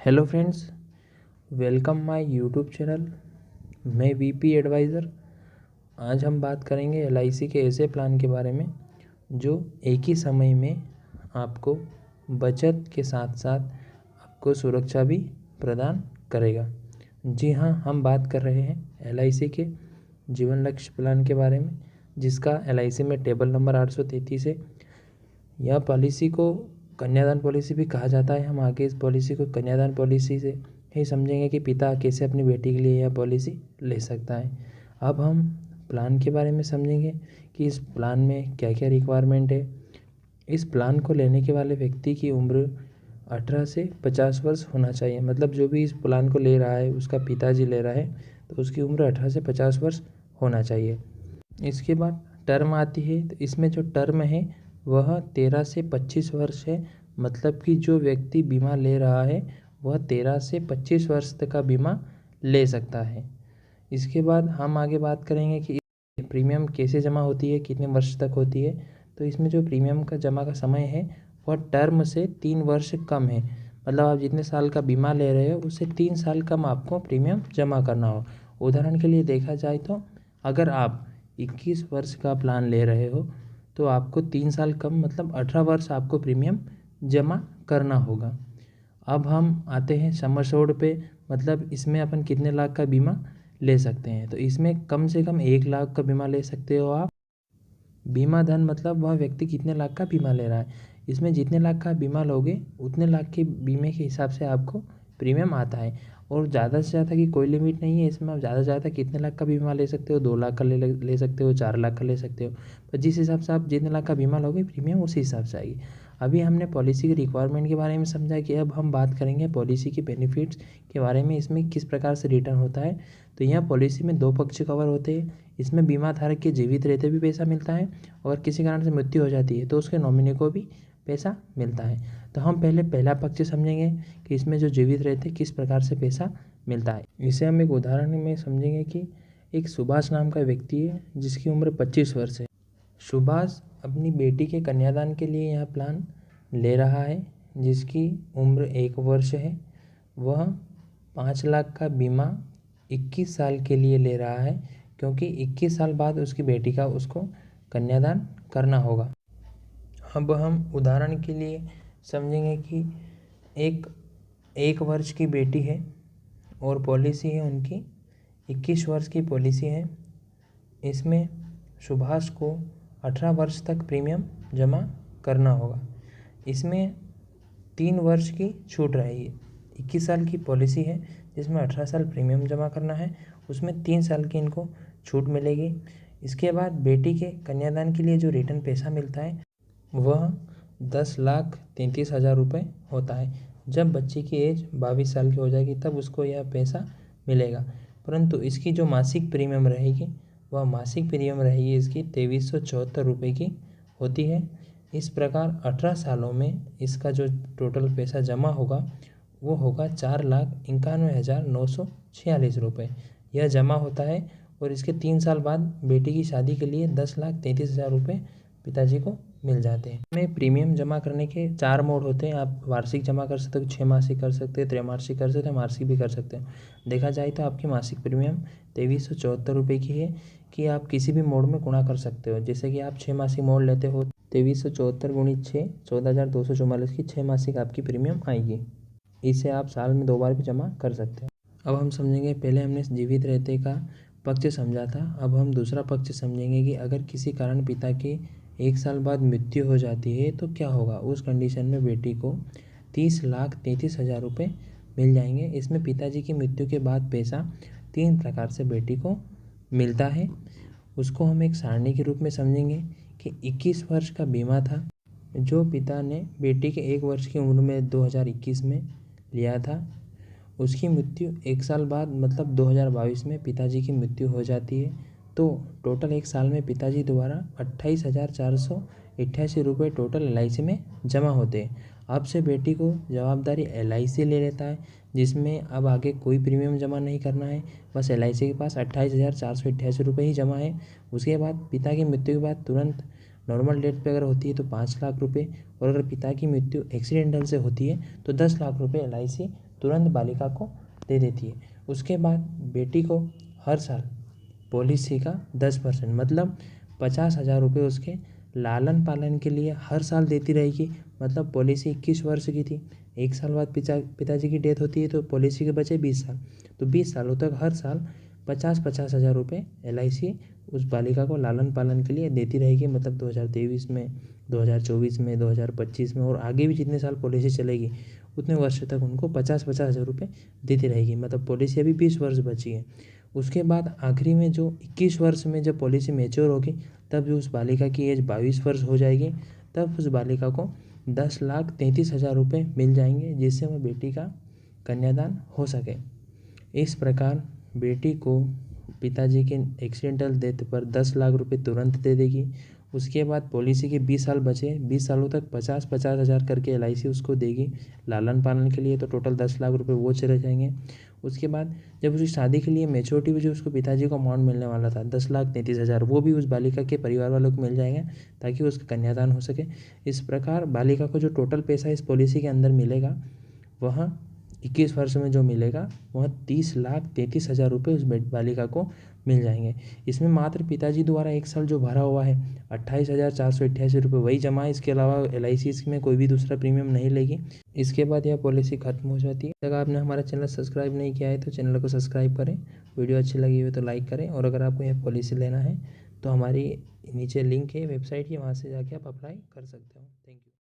Hello friends, welcome my YouTube channel. मैं VP adviser. आज हम बात करेंगे एलआईसी के ऐसे प्लान के बारे में जो एक ही समय में आपको बचत के साथ साथ आपको सुरक्षा भी प्रदान करेगा। जी हाँ, हम बात कर रहे हैं एलआईसी के जीवन लक्ष्य प्लान के बारे में, जिसका एलआईसी में टेबल नंबर 833 है। यह पॉलिसी को कन्यादान पॉलिसी भी कहा जाता है। हम आगे इस पॉलिसी को कन्यादान पॉलिसी से ही समझेंगे कि पिता कैसे अपनी बेटी के लिए यह पॉलिसी ले सकता है। अब हम प्लान के बारे में समझेंगे कि इस प्लान में क्या क्या रिक्वायरमेंट है। इस प्लान को लेने के वाले व्यक्ति की उम्र 18 से 50 वर्ष होना चाहिए। मतलब जो भी इस प्लान को ले रहा है, उसका पिताजी ले रहा है, तो उसकी उम्र 18 से 50 वर्ष होना चाहिए। इसके बाद टर्म आती है, तो इसमें जो टर्म है वह 13 से 25 वर्ष है। मतलब कि जो व्यक्ति बीमा ले रहा है वह 13 से 25 वर्ष तक का बीमा ले सकता है। इसके बाद हम आगे बात करेंगे कि प्रीमियम कैसे जमा होती है, कितने वर्ष तक होती है। तो इसमें जो प्रीमियम का जमा का समय है वह टर्म से 3 वर्ष कम है। मतलब आप जितने साल का बीमा ले रहे हो उससे 3 साल कम आपको प्रीमियम जमा करना हो। उदाहरण के लिए देखा जाए तो अगर आप 21 वर्ष का प्लान ले रहे हो तो आपको 3 साल कम मतलब 18 वर्ष आपको प्रीमियम जमा करना होगा। अब हम आते हैं सम एश्योर्ड पे। मतलब इसमें अपन कितने लाख का बीमा ले सकते हैं। तो इसमें कम से कम 1 लाख का बीमा ले सकते हो आप। बीमा धन मतलब वह व्यक्ति कितने लाख का बीमा ले रहा है। इसमें जितने लाख का बीमा लोगे उतने लाख के बीमे के हिसाब से आपको प्रीमियम आता है। और ज़्यादा से ज़्यादा की कोई लिमिट नहीं है। इसमें आप ज़्यादा से ज़्यादा कितने लाख का बीमा ले सकते हो, 2 लाख का ले सकते हो, 4 लाख का ले सकते हो। पर जिस हिसाब से आप जितने लाख का बीमा लोगे प्रीमियम उसी हिसाब से आएगी। अभी हमने पॉलिसी की रिक्वायरमेंट के बारे में समझा कि अब हम बात करेंगे पॉलिसी की बेनिफिट्स के बारे में। इसमें किस प्रकार से रिटर्न होता है। तो यहाँ पॉलिसी में 2 पक्ष कवर होते हैं। इसमें बीमा धारक के जीवित रहते भी पैसा मिलता है और किसी कारण से मृत्यु हो जाती है तो उसके नॉमिनी को भी पैसा मिलता है। तो हम पहले पहला पक्ष समझेंगे कि इसमें जो जीवित रहते किस प्रकार से पैसा मिलता है। इसे हम एक उदाहरण में समझेंगे कि एक सुभाष नाम का व्यक्ति है जिसकी उम्र 25 वर्ष है। सुभाष अपनी बेटी के कन्यादान के लिए यह प्लान ले रहा है जिसकी उम्र 1 वर्ष है। वह 5 लाख का बीमा 21 साल के लिए ले रहा है क्योंकि 21 साल बाद उसकी बेटी का उसको कन्यादान करना होगा। अब हम उदाहरण के लिए समझेंगे कि एक वर्ष की बेटी है और पॉलिसी है उनकी 21 वर्ष की पॉलिसी है। इसमें सुभाष को 18 वर्ष तक प्रीमियम जमा करना होगा। इसमें 3 वर्ष की छूट रहेगी। 21 साल की पॉलिसी है जिसमें 18 साल प्रीमियम जमा करना है, उसमें 3 साल की इनको छूट मिलेगी। इसके बाद बेटी के कन्यादान के लिए जो रिटर्न पैसा मिलता है वह 10,33,000 रुपये होता है। जब बच्चे की एज 22 साल की हो जाएगी तब उसको यह पैसा मिलेगा। परंतु इसकी जो मासिक प्रीमियम रहेगी वह मासिक प्रीमियम रहेगी इसकी 2374 रुपये की होती है। इस प्रकार 18 सालों में इसका जो टोटल पैसा जमा होगा वो होगा 4,91,946 रुपये। यह जमा होता है और इसके 3 साल बाद बेटी की शादी के लिए 10,33,000 रुपये पिताजी को मिल जाते हैं। इसमें प्रीमियम जमा करने के 4 मोड होते हैं। आप वार्षिक जमा कर सकते हो, 6 मासिक कर सकते हैं, त्रैमासिक कर सकते हैं, मासिक भी कर सकते हो। देखा जाए तो आपकी मासिक प्रीमियम 2374 रुपये की है कि आप किसी भी मोड में गुणा कर सकते हो। जैसे कि आप 6 मासिक मोड लेते हो, 2374 गुणित 6 14,244 की 6 मासिक आपकी प्रीमियम आएगी। इसे आप साल में 2 बार भी जमा कर सकते हो। अब हम समझेंगे, पहले हमने जीवित रहते का पक्ष समझा था, अब हम दूसरा पक्ष समझेंगे कि अगर किसी कारण पिता की 1 साल बाद मृत्यु हो जाती है तो क्या होगा। उस कंडीशन में बेटी को 30,33,000 रुपये मिल जाएंगे। इसमें पिताजी की मृत्यु के बाद पैसा 3 प्रकार से बेटी को मिलता है। उसको हम एक सारणी के रूप में समझेंगे कि 21 वर्ष का बीमा था जो पिता ने बेटी के 1 वर्ष की उम्र में 2021 में लिया था। उसकी मृत्यु 1 साल बाद मतलब 2022 में पिताजी की मृत्यु हो जाती है तो टोटल 1 साल में पिताजी द्वारा 28,488 रुपये टोटल एलआईसी में जमा होते हैं। अब से बेटी को जवाबदारी एलआईसी ले लेता है जिसमें अब आगे कोई प्रीमियम जमा नहीं करना है। बस एलआईसी के पास 28,488 रुपये ही जमा है। उसके बाद पिता की मृत्यु के बाद तुरंत नॉर्मल डेट पे अगर होती है तो 5 लाख रुपये और अगर पिता की मृत्यु एक्सीडेंटल से होती है तो 10 लाख रुपये एलआईसी तुरंत बालिका को दे देती है। उसके बाद बेटी को हर साल पॉलिसी का 10% मतलब 50,000 रुपये उसके लालन पालन के लिए हर साल देती रहेगी। मतलब पॉलिसी 21 वर्ष की थी, 1 साल बाद पिताजी की डेथ होती है तो पॉलिसी के बचे 20 साल, तो 20 सालों तक हर साल 50,000 रुपये LIC उस बालिका को लालन पालन के लिए देती रहेगी। मतलब 2023 में, 2024 में, 2025 में और आगे भी जितने साल पॉलिसी चलेगी उतने वर्ष तक उनको 50,000 रुपये देती रहेगी। मतलब पॉलिसी अभी 20 वर्ष बची है। उसके बाद आखिरी में जो 21 वर्ष में जब पॉलिसी मैच्योर होगी तब जो उस बालिका की एज 22 वर्ष हो जाएगी, तब उस बालिका को 10,33,000 रुपये मिल जाएंगे, जिससे वह बेटी का कन्यादान हो सके। इस प्रकार बेटी को पिताजी के एक्सीडेंटल डेथ पर 10 लाख रुपए तुरंत दे देगी। उसके बाद पॉलिसी के 20 साल बचे, 20 सालों तक 50,000 करके LIC उसको देगी लालन पालन के लिए, तो टोटल 10 लाख रुपए वो चले जाएंगे। उसके बाद जब उसकी शादी के लिए मैच्योरिटी हुई, जो उसको पिताजी को अमाउंट मिलने वाला था 10,33,000, वो भी उस बालिका के परिवार वालों को मिल जाएगा ताकि उसका कन्यादान हो सके। इस प्रकार बालिका को जो टोटल पैसा इस पॉलिसी के अंदर मिलेगा वह 21 वर्ष में जो मिलेगा वह 30,33,000 रुपये उस बालिका को मिल जाएंगे। इसमें मात्र पिताजी द्वारा 1 साल जो भरा हुआ है 28,488 रुपये वही जमा है। इसके अलावा LIC इसमें कोई भी दूसरा प्रीमियम नहीं लेगी। इसके बाद यह पॉलिसी खत्म हो जाती है। अगर आपने हमारा चैनल सब्सक्राइब नहीं किया है तो चैनल को सब्सक्राइब करें, वीडियो अच्छी लगी हो तो लाइक करें, और अगर आपको यह पॉलिसी लेना है तो हमारी नीचे लिंक है वेबसाइट की, वहाँ से जाके आप अप्लाई कर सकते हो। Thank you.